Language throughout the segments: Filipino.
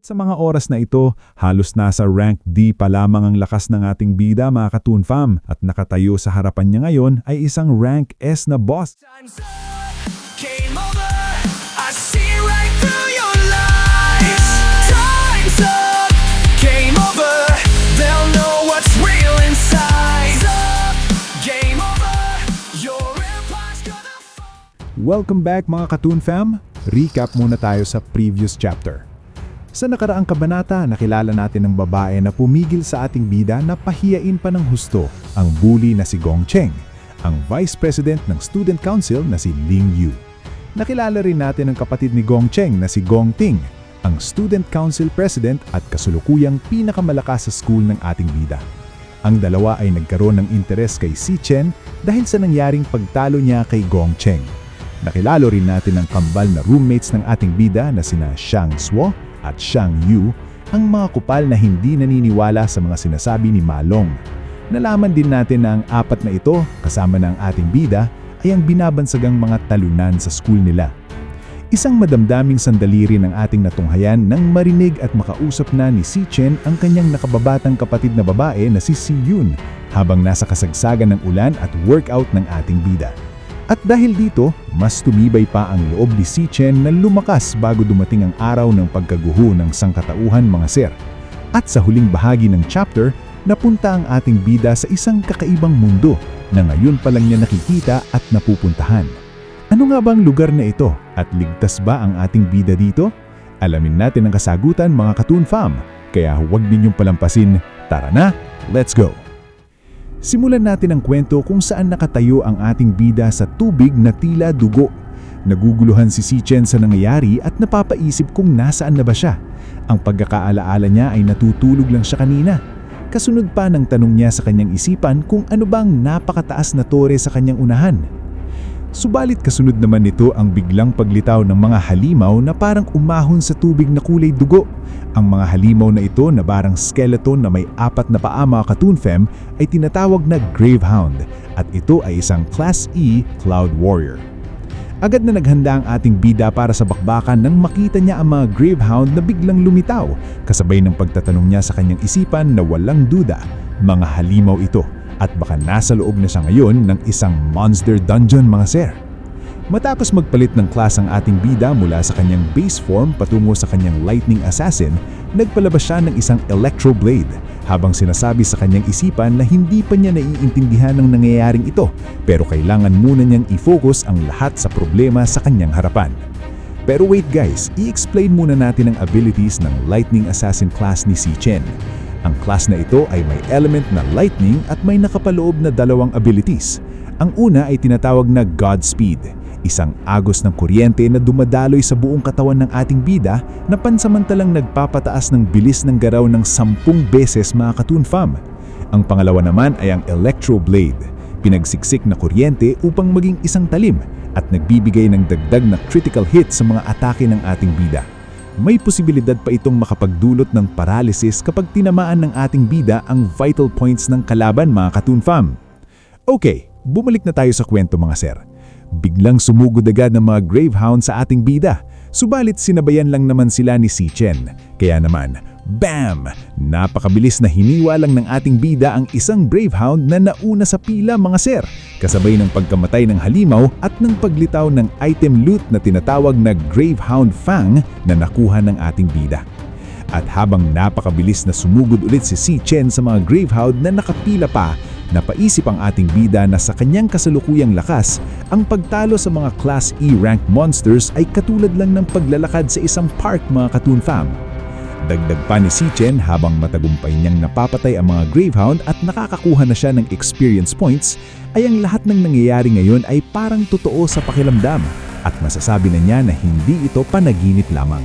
Sa mga oras na ito, halos nasa rank D pa lamang ang lakas ng ating bida mga ka-Toon Fam at nakatayo sa harapan niya ngayon ay isang rank S na boss. Time's up, game over. I see right through your lies. Time's up, game over. They'll know what's real inside. Game over. Your empire's gonna fall. Welcome back mga ka-Toon Fam! Recap muna tayo sa previous chapter. Sa nakaraang kabanata, nakilala natin ang babae na pumigil sa ating bida na pahiyain pa ng husto, ang bully na si Gong Cheng, ang Vice President ng Student Council na si Ling Yu. Nakilala rin natin ang kapatid ni Gong Cheng na si Gong Ting, ang Student Council President at kasulukuyang pinakamalakas sa school ng ating bida. Ang dalawa ay nagkaroon ng interes kay Si Chen dahil sa nangyaring pagtalo niya kay Gong Cheng. Nakilala rin natin ang kambal na roommates ng ating bida na sina Shang Suo at Shang Yu, ang mga kupal na hindi naniniwala sa mga sinasabi ni Ma Long. Nalaman din natin na ang apat na ito, kasama ng ating bida, ay ang binabansagang mga talunan sa school nila. Isang madamdaming sandali rin ang ating natunghayan nang marinig at makausap na ni Si Chen ang kanyang nakababatang kapatid na babae na si Si Yun habang nasa kasagsagan ng ulan at workout ng ating bida. At dahil dito, mas tumibay pa ang loob ni Si Chen na lumakas bago dumating ang araw ng pagkaguho ng sangkatauhan mga sir. At sa huling bahagi ng chapter, napunta ang ating bida sa isang kakaibang mundo na ngayon pa lang niya nakikita at napupuntahan. Ano nga bang lugar na ito at ligtas ba ang ating bida dito? Alamin natin ang kasagutan mga ka-Toon Fam, kaya huwag ninyong palampasin. Tara na, let's go! Simulan natin ang kwento kung saan nakatayo ang ating bida sa tubig na tila dugo. Naguguluhan si Si Chen sa nangyayari at napapaisip kung nasaan na ba siya. Ang pagkakaalaala niya ay natutulog lang siya kanina. Kasunod pa ng tanong niya sa kanyang isipan kung ano bang napakataas na tore sa kanyang unahan. Subalit kasunod naman nito ang biglang paglitaw ng mga halimaw na parang umahon sa tubig na kulay dugo. Ang mga halimaw na ito na parang skeleton na may apat na paa mga ka-Toon Fam ay tinatawag na Gravehound at ito ay isang Class E Cloud Warrior. Agad na naghanda ang ating bida para sa bakbakan nang makita niya ang mga Gravehound na biglang lumitaw kasabay ng pagtatanong niya sa kanyang isipan na walang duda, mga halimaw ito. At baka nasa loob na siya ngayon ng isang monster dungeon mga sir. Matapos magpalit ng class ang ating bida mula sa kanyang base form patungo sa kanyang lightning assassin, nagpalabas siya ng isang electro blade habang sinasabi sa kanyang isipan na hindi pa niya naiintindihan ng nangyayaring ito pero kailangan muna niyang i-focus ang lahat sa problema sa kanyang harapan. Pero wait guys, i-explain muna natin ang abilities ng lightning assassin class ni Si Chen. Ang class na ito ay may element na lightning at may nakapaloob na dalawang abilities. Ang una ay tinatawag na Godspeed, isang agos ng kuryente na dumadaloy sa buong katawan ng ating bida na pansamantalang nagpapataas ng bilis ng garaw ng 10 beses mga ka-Toon Fam. Ang pangalawa naman ay ang Electro Blade, pinagsiksik na kuryente upang maging isang talim at nagbibigay ng dagdag na critical hit sa mga atake ng ating bida. May posibilidad pa itong makapagdulot ng paralysis kapag tinamaan ng ating bida ang vital points ng kalaban mga ka-Toon Fam. Okay, bumalik na tayo sa kwento mga sir. Biglang sumugod agad ng mga Gravehound sa ating bida, subalit sinabayan lang naman sila ni Si Chen. Kaya naman, BAM! Napakabilis na hiniwa lang ng ating bida ang isang Gravehound na nauna sa pila mga sir, kasabay ng pagkamatay ng halimaw at ng paglitaw ng item loot na tinatawag na Gravehound Fang na nakuha ng ating bida. At habang napakabilis na sumugod ulit si Si Chen sa mga Gravehound na nakapila pa, napaisip ang ating bida na sa kanyang kasalukuyang lakas, ang pagtalo sa mga Class E rank monsters ay katulad lang ng paglalakad sa isang park mga ka-Toon Fam. Dagdag pa ni Si Chen habang matagumpay niyang napapatay ang mga Gravehound at nakakakuha na siya ng experience points, ay ang lahat ng nangyayari ngayon ay parang totoo sa pakiramdam at masasabi na niya na hindi ito panaginip lamang.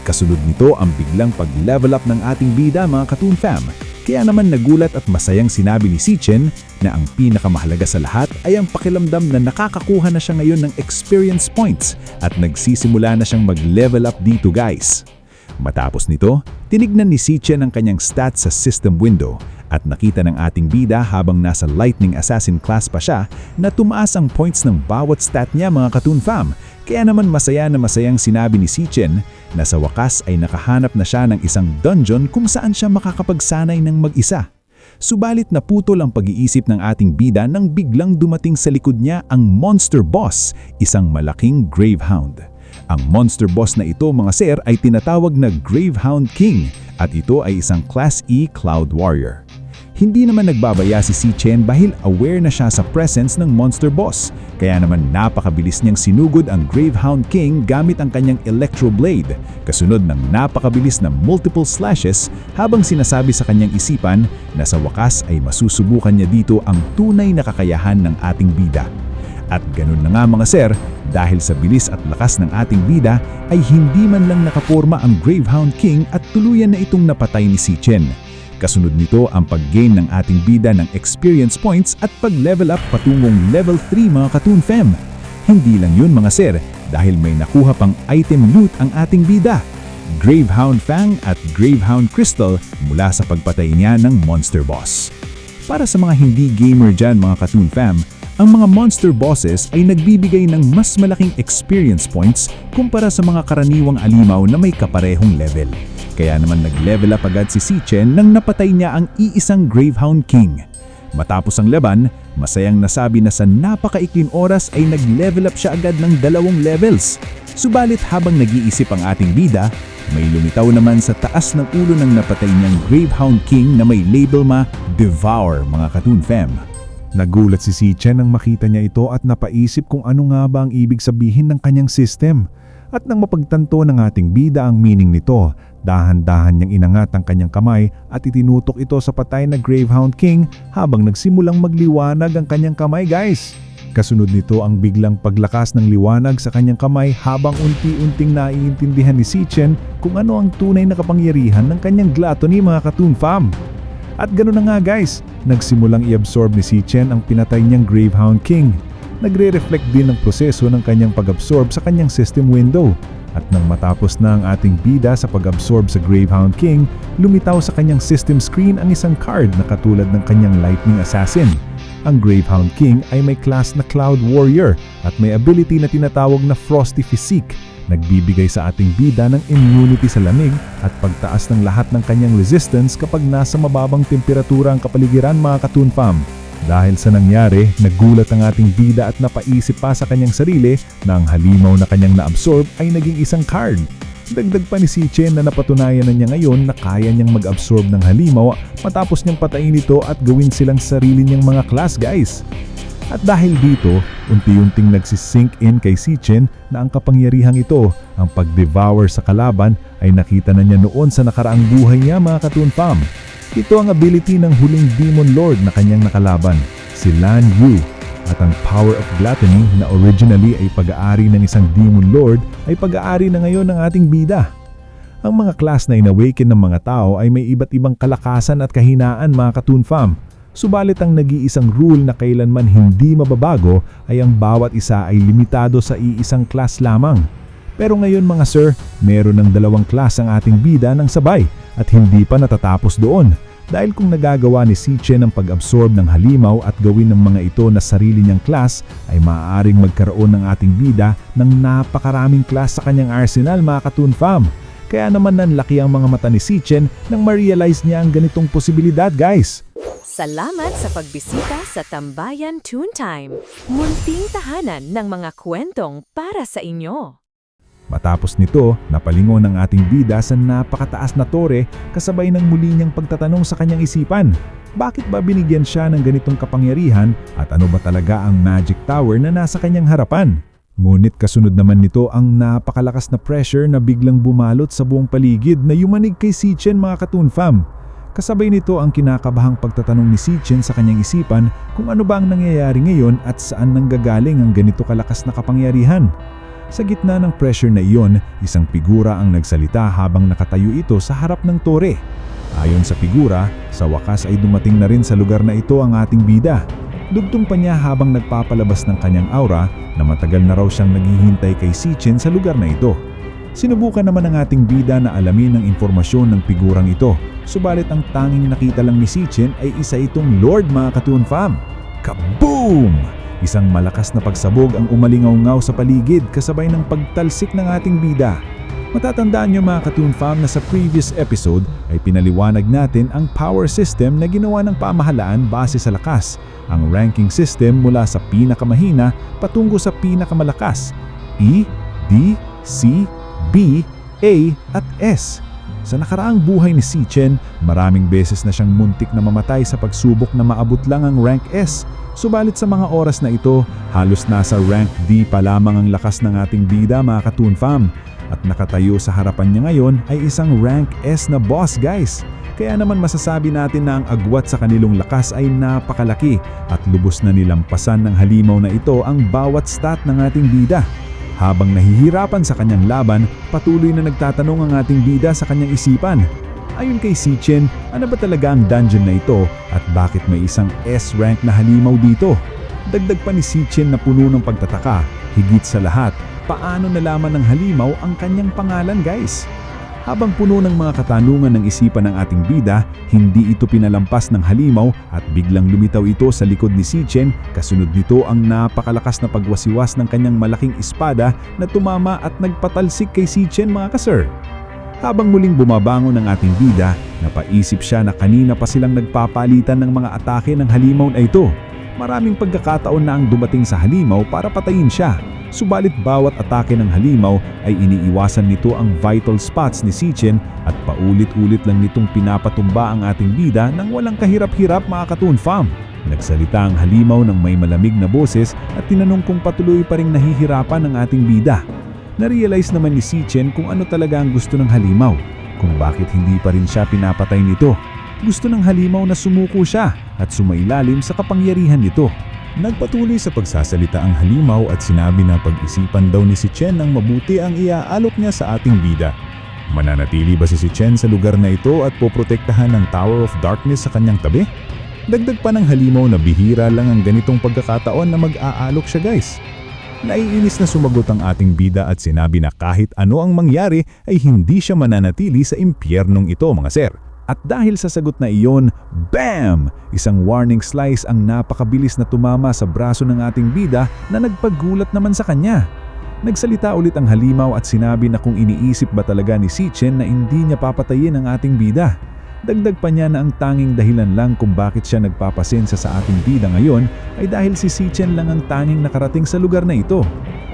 Kasunod nito ang biglang pag-level up ng ating bida mga ka-Toon Fam. Kaya naman nagulat at masayang sinabi ni Si Chen na ang pinakamahalaga sa lahat ay ang pakiramdam na nakakakuha na siya ngayon ng experience points at nagsisimula na siyang mag-level up dito guys. Matapos nito, tinignan ni Si Chen ang kanyang stats sa system window At nakita ng ating bida habang nasa Lightning Assassin class pa siya na tumaas ang points ng bawat stat niya mga Katoon Fam. Kaya naman masaya na masayang sinabi ni Si Chen na sa wakas ay nakahanap na siya ng isang dungeon kung saan siya makakapagsanay ng mag-isa. Subalit naputol ang pag-iisip ng ating bida nang biglang dumating sa likod niya ang monster boss, isang malaking Gravehound. Ang monster boss na ito mga sir ay tinatawag na Gravehound King at ito ay isang Class E Cloud Warrior. Hindi naman nagbabaya si Si Chen dahil aware na siya sa presence ng monster boss, kaya naman napakabilis niyang sinugod ang Gravehound King gamit ang kanyang Electro Blade, kasunod ng napakabilis na multiple slashes habang sinasabi sa kanyang isipan na sa wakas ay masusubukan niya dito ang tunay na kakayahan ng ating bida. At ganun na nga mga sir, dahil sa bilis at lakas ng ating bida ay hindi man lang nakaporma ang Gravehound King at tuluyan na itong napatay ni Si Chen. Kasunod nito ang pag-gain ng ating bida ng experience points at pag-level up patungong level 3 mga Katoon Fam. Hindi lang yun mga sir, dahil may nakuha pang item loot ang ating bida. Gravehound Fang at Gravehound Crystal mula sa pagpatay niya ng monster boss. Para sa mga hindi gamer dyan mga Katoon Fam, ang mga monster bosses ay nagbibigay ng mas malaking experience points kumpara sa mga karaniwang alimaw na may kaparehong level. Kaya naman nag-level up agad si Si Chen nang napatay niya ang iisang Gravehound King. Matapos ang laban, masayang nasabi na sa napakaikling oras ay nag-level up siya agad ng 2 levels. Subalit habang nag-iisip ang ating bida, may lumitaw naman sa taas ng ulo ng napatay niyang Gravehound King na may label ma Devour mga Katoon Fam. Nagulat si Chen nang makita niya ito at napaisip kung ano nga ba ang ibig sabihin ng kanyang system. At nang mapagtanto ng ating bida ang meaning nito, dahan-dahan niyang inangat ang kanyang kamay at itinutok ito sa patay na Gravehound King habang nagsimulang magliwanag ang kanyang kamay guys. Kasunod nito ang biglang paglakas ng liwanag sa kanyang kamay habang unti-unting naiintindihan ni Si Chen kung ano ang tunay na kapangyarihan ng kanyang gluttony mga Katoon Fam. At ganoon na nga guys, nagsimulang i-absorb ni Si Chen ang pinatay niyang Gravehound King. Nagre-reflect din ang proseso ng kanyang pag-absorb sa kanyang system window. At nang matapos na ang ating bida sa pag-absorb sa Gravehound King, lumitaw sa kanyang system screen ang isang card na katulad ng kanyang Lightning Assassin. Ang Gravehound King ay may class na Cloud Warrior at may ability na tinatawag na Frosty Physique. Nagbibigay sa ating bida ng immunity sa lamig at pagtaas ng lahat ng kanyang resistance kapag nasa mababang temperatura ang kapaligiran mga Katoon Fam. Dahil sa nangyari, nagulat ang ating bida at napaisip pa sa kanyang sarili na ang halimaw na kanyang na-absorb ay naging isang card. Dagdag pa ni Si Chen na napatunayan na niya ngayon na kaya niyang mag-absorb ng halimaw matapos niyang patayin ito at gawin silang sarili niyang mga class guys. At dahil dito, unti-unting nagsisink in kay Si Chen na ang kapangyarihang ito, ang pag-devour sa kalaban ay nakita na niya noon sa nakaraang buhay niya mga Katoon Fam. Ito ang ability ng huling Demon Lord na kanyang nakalaban, si Lan Yu. At ang Power of Gluttony na originally ay pag-aari ng isang Demon Lord ay pag-aari na ngayon ng ating bida. Ang mga class na inawaken ng mga tao ay may iba't ibang kalakasan at kahinaan mga Katoon Fam. Subalit ang nag-iisang rule na kailanman hindi mababago ay ang bawat isa ay limitado sa iisang class lamang. Pero ngayon mga sir, meron ng 2 class ang ating bida ng sabay at hindi pa natatapos doon. Dahil kung nagagawa ni Si Chen ang pag-absorb ng halimaw at gawin ng mga ito na sarili niyang class, ay maaaring magkaroon ng ating bida ng napakaraming class sa kanyang arsenal mga Katoon Fam. Kaya naman nanlaki ang mga mata ni Si Chen nang ma-realize niya ang ganitong posibilidad guys. Salamat sa pagbisita sa Tambayan Toon Time, munting tahanan ng mga kwentong para sa inyo. Matapos nito, napalingon ang ating bida sa napakataas na tore kasabay ng muli niyang pagtatanong sa kanyang isipan. Bakit ba binigyan siya ng ganitong kapangyarihan at ano ba talaga ang Magic Tower na nasa kanyang harapan? Ngunit kasunod naman nito ang napakalakas na pressure na biglang bumalot sa buong paligid na yumanig kay Si Chen mga Katoon Fam. Kasabay nito ang kinakabahang pagtatanong ni Si Chen sa kanyang isipan kung ano ba ang nangyayari ngayon at saan nanggagaling ang ganito kalakas na kapangyarihan. Sa gitna ng pressure na iyon, isang figura ang nagsalita habang nakatayo ito sa harap ng tore. Ayon sa figura, sa wakas ay dumating na rin sa lugar na ito ang ating bida. Dugtong pa niya habang nagpapalabas ng kanyang aura na matagal na raw siyang naghihintay kay Si Chen sa lugar na ito. Sinubukan naman ng ating bida na alamin ang informasyon ng figurang ito. Subalit ang tanging nakita lang ni Sichin ay isa itong Lord mga Katoon Fam. Kaboom! Isang malakas na pagsabog ang umalingaw-ngaw sa paligid kasabay ng pagtalsik ng ating bida. Matatandaan niyo mga Katoon Fam na sa previous episode ay pinaliwanag natin ang power system na ginawa ng pamahalaan base sa lakas. Ang ranking system mula sa pinakamahina patungo sa pinakamalakas. E, D, C, B, A at S. Sa nakaraang buhay ni Sichin, maraming beses na siyang muntik na mamatay sa pagsubok na maabot lang ang rank S. Subalit sa mga oras na ito, halos nasa rank D pa lamang ang lakas ng ating bida mga Katoon Fam. At nakatayo sa harapan niya ngayon ay isang rank S na boss guys. Kaya naman masasabi natin na ang agwat sa kanilong lakas ay napakalaki at lubos na nilampasan ng halimaw na ito ang bawat stat ng ating bida. Habang nahihirapan sa kanyang laban, patuloy na nagtatanong ang ating bida sa kanyang isipan. Ayon kay Sichin, ano ba talaga ang dungeon na ito at bakit may isang S-rank na halimaw dito? Dagdag pa ni Sichin na puno ng pagtataka, higit sa lahat, paano nalaman ng halimaw ang kanyang pangalan guys? Habang puno ng mga katanungan ng isipan ng ating bida, hindi ito pinalampas ng halimaw at biglang lumitaw ito sa likod ni Sichin, kasunod nito ang napakalakas na pagwasiwas ng kanyang malaking espada na tumama at nagpatalsik kay Sichin mga kasir. Habang muling bumabangon ng ating bida, napaisip siya na kanina pa silang nagpapalitan ng mga atake ng halimaw na ito. Maraming pagkakataon na ang dumating sa halimaw para patayin siya. Subalit bawat atake ng halimaw ay iniiwasan nito ang vital spots ni Sichin at paulit-ulit lang nitong pinapatumba ang ating bida nang walang kahirap-hirap mga Katoon Fam. Nagsalita ang halimaw ng may malamig na boses at tinanong kung patuloy pa ring nahihirapan ang ating bida. Narealize naman ni Sichin kung ano talaga ang gusto ng halimaw, kung bakit hindi pa rin siya pinapatay nito. Gusto ng halimaw na sumuko siya at sumailalim sa kapangyarihan nito. Nagpatuloy sa pagsasalita ang halimaw at sinabi na pag-isipan daw ni Sichin ng mabuti ang iaalok niya sa ating bida. Mananatili ba si Sichin sa lugar na ito at poprotektahan ng Tower of Darkness sa kanyang tabi? Dagdag pa ng halimaw na bihira lang ang ganitong pagkakataon na mag-aalok siya guys. Naiinis na sumagot ang ating bida at sinabi na kahit ano ang mangyari ay hindi siya mananatili sa impyernong ito mga sir. At dahil sa sagot na iyon, BAM! Isang warning slice ang napakabilis na tumama sa braso ng ating bida na nagpagulat naman sa kanya. Nagsalita ulit ang halimaw at sinabi na kung iniisip ba talaga ni Sichin na hindi niya papatayin ang ating bida. Dagdag pa niya na ang tanging dahilan lang kung bakit siya nagpapasensa sa ating bida ngayon ay dahil si Sichin lang ang tanging nakarating sa lugar na ito.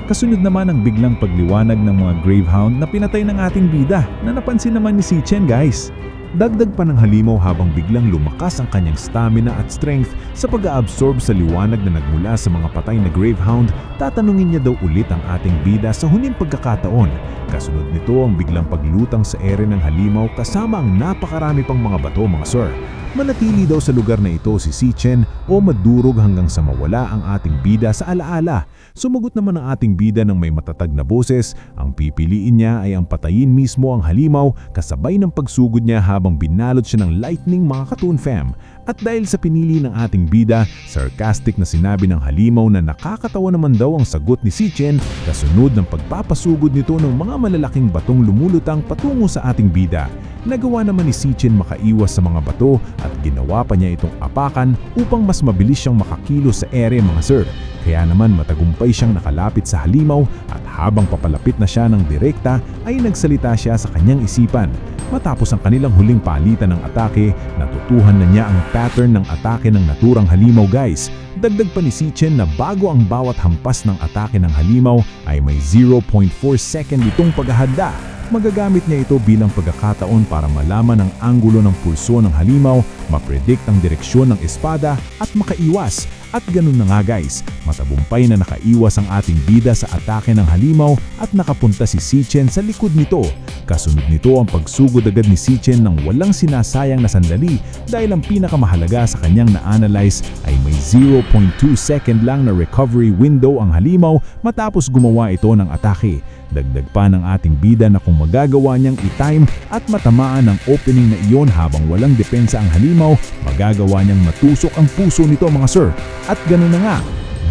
Kasunod naman ang biglang pagliwanag ng mga Gravehound na pinatay ng ating bida na napansin naman ni Sichin guys. Dagdag pa ng halimaw habang biglang lumakas ang kanyang stamina at strength sa pag-aabsorb sa liwanag na nagmula sa mga patay na Gravehound, tatanungin niya daw ulit ang ating bida sa huling pagkakataon. Kasunod nito ang biglang paglutang sa ere ng halimaw kasama ang napakarami pang mga bato mga sir. Manatili daw sa lugar na ito si Sichin o madurog hanggang sa mawala ang ating bida sa alaala. Sumagot naman ang ating bida ng may matatag na boses, ang pipiliin niya ay ang patayin mismo ang halimaw kasabay ng pagsugod niya habang binalot siya ng lightning mga Katoon Fam. At dahil sa pinili ng ating bida, sarcastic na sinabi ng halimaw na nakakatawa naman daw ang sagot ni Sichin kasunod ng pagpapasugod nito ng mga malalaking batong lumulutang patungo sa ating bida. Nagawa naman ni Sichin makaiwas sa mga bato at ginawa pa niya itong apakan upang mas mabilis siyang makakilos sa ere mga sir. Kaya naman matagumpay siyang nakalapit sa halimaw at habang papalapit na siya ng direkta ay nagsalita siya sa kanyang isipan. Matapos ang kanilang huling palitan ng atake, natutuhan na niya ang pattern ng atake ng naturang halimaw guys. Dagdag pa ni Sichin na bago ang bawat hampas ng atake ng halimaw ay may 0.4 second itong paghahanda. Magagamit niya ito bilang pagkakataon para malaman ang anggulo ng pulso ng halimaw, mapredict ang direksyon ng espada at makaiwas. At ganun na nga guys, matagumpay na nakaiwas ang ating bida sa atake ng halimaw at nakapunta si Sichin sa likod nito. Kasunod nito ang pagsugod agad ni Sichin ng walang sinasayang na sandali dahil ang pinakamahalaga sa kanyang na-analyze ay may 0.2 second lang na recovery window ang halimaw matapos gumawa ito ng atake. Dagdag pa ng ating bida na kung magagawa niyang i-time at matamaan ang opening na iyon habang walang depensa ang halimaw, magagawa niyang matusok ang puso nito mga sir. At ganun na nga,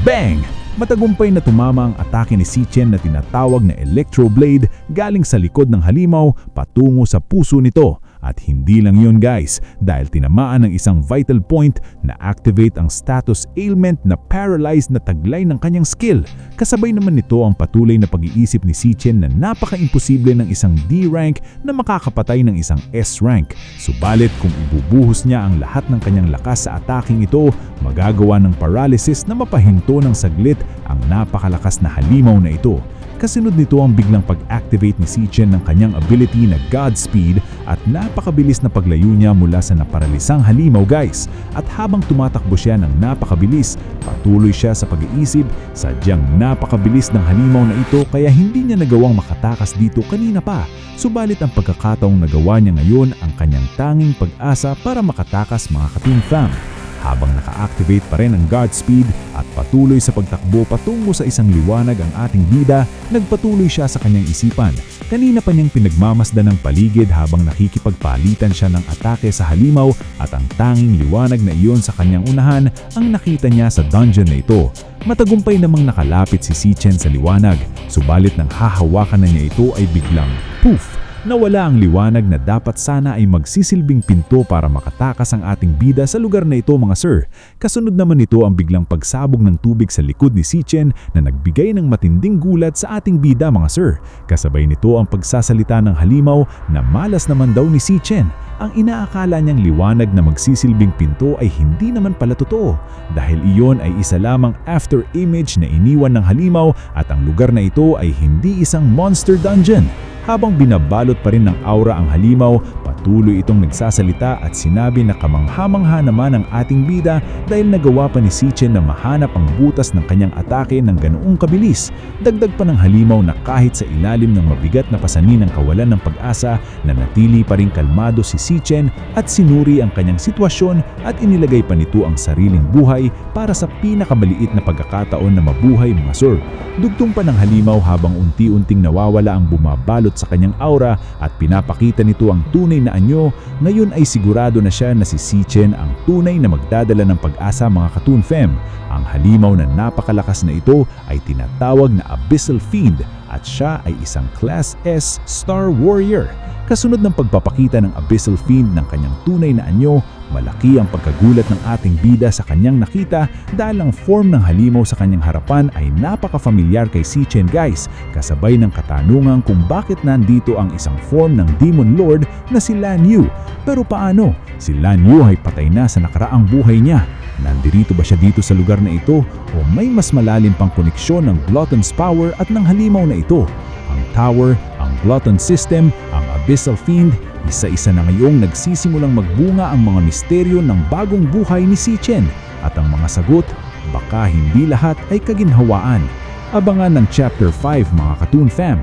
bang! Matagumpay na tumama ang atake ni Si-Chen na tinatawag na Electro Blade galing sa likod ng halimaw patungo sa puso nito. At hindi lang yun guys, dahil tinamaan ng isang vital point na activate ang status ailment na paralyzed na taglay ng kanyang skill. Kasabay naman nito ang patuloy na pag-iisip ni Si-Chen na napaka-imposible ng isang D-rank na makakapatay ng isang S-rank. Subalit kung ibubuhos niya ang lahat ng kanyang lakas sa ataking ito, magagawa ng paralysis na mapahinto ng saglit ang napakalakas na halimaw na ito. Kasunod nito ang biglang pag-activate ni Si-Chen ng kanyang ability na Godspeed at napakabilis na paglayo niya mula sa naparalisang halimaw guys. At habang tumatakbo siya ng napakabilis, patuloy siya sa pag-iisip, sadyang napakabilis ng halimaw na ito kaya hindi niya nagawang makatakas dito kanina pa. Subalit ang pagkakataong nagawa niya ngayon ang kanyang tanging pag-asa para makatakas mga ka-Toon Fam. Habang naka-activate pa rin ang Godspeed at patuloy sa pagtakbo patungo sa isang liwanag ang ating bida, nagpatuloy siya sa kanyang isipan. Kanina pa niyang pinagmamasdan ng paligid habang nakikipagpalitan siya ng atake sa halimaw at ang tanging liwanag na iyon sa kanyang unahan ang nakita niya sa dungeon na ito. Matagumpay namang nakalapit si Si-Chen sa liwanag, subalit nang hahawakan na niya ito ay biglang poof! Nawala ang liwanag na dapat sana ay magsisilbing pinto para makatakas ang ating bida sa lugar na ito mga sir. Kasunod naman nito ang biglang pagsabog ng tubig sa likod ni Si-Chen na nagbigay ng matinding gulat sa ating bida mga sir. Kasabay nito ang pagsasalita ng halimaw na malas naman daw ni Si-Chen. Ang inaakala niyang liwanag na magsisilbing pinto ay hindi naman pala totoo dahil iyon ay isa lamang after image na iniwan ng halimaw at ang lugar na ito ay hindi isang monster dungeon. Habang binabalot pa rin ng aura ang halimaw, patuloy itong nagsasalita at sinabi na kamangha-mangha naman ang ating bida dahil nagawa pa ni Si-Chen na mahanap ang butas ng kanyang atake ng ganoong kabilis. Dagdag pa ng halimaw na kahit sa ilalim ng mabigat na pasanin ng kawalan ng pag-asa, nanatili pa rin kalmado si Si-Chen at sinuri ang kanyang sitwasyon at inilagay pa nito ang sariling buhay para sa pinakamaliit na pagkakataon na mabuhay mga sir. Dugtong pa ng halimaw habang unti-unting nawawala ang bumabalot sa kanyang aura at pinapakita nito ang tunay na anyo, ngayon ay sigurado na siya na si Si-Chen ang tunay na magdadala ng pag-asa mga ka-Toon Fam. Ang halimaw na napakalakas na ito ay tinatawag na Abyssal Fiend at siya ay isang Class S Star Warrior. Kasunod ng pagpapakita ng Abyssal Fiend ng kanyang tunay na anyo, malaki ang pagkagulat ng ating bida sa kanyang nakita dahil ang form ng halimaw sa kanyang harapan ay napaka-familiar kay Si-Chen guys, kasabay ng katanungan kung bakit nandito ang isang form ng Demon Lord na si Lan Yu. Pero paano? Si Lan Yu ay patay na sa nakaraang buhay niya. Nandirito ba siya dito sa lugar na ito o may mas malalim pang koneksyon ng Glutton's power at ng halimaw na ito? Ang Tower, ang Glutton System, ang Abyssal Fiend, isa-isa na ngayong nagsisimulang magbunga ang mga misteryo ng bagong buhay ni Si-Chen at ang mga sagot, baka hindi lahat ay kaginhawaan. Abangan ng Chapter 5 mga ka-Toon Fam.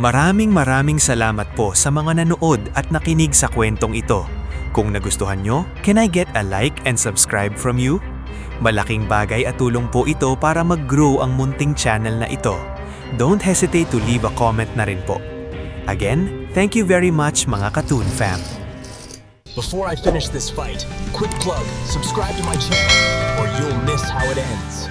Maraming salamat po sa mga nanood at nakinig sa kwentong ito. Kung nagustuhan nyo, can I get a like and subscribe from you? Malaking bagay at tulong po ito para mag-grow ang munting channel na ito. Don't hesitate to leave a comment na rin po. Again, thank you very much mga ka-Toon Fam. Before I finish this fight, quick plug, subscribe to my channel or you'll miss how it ends.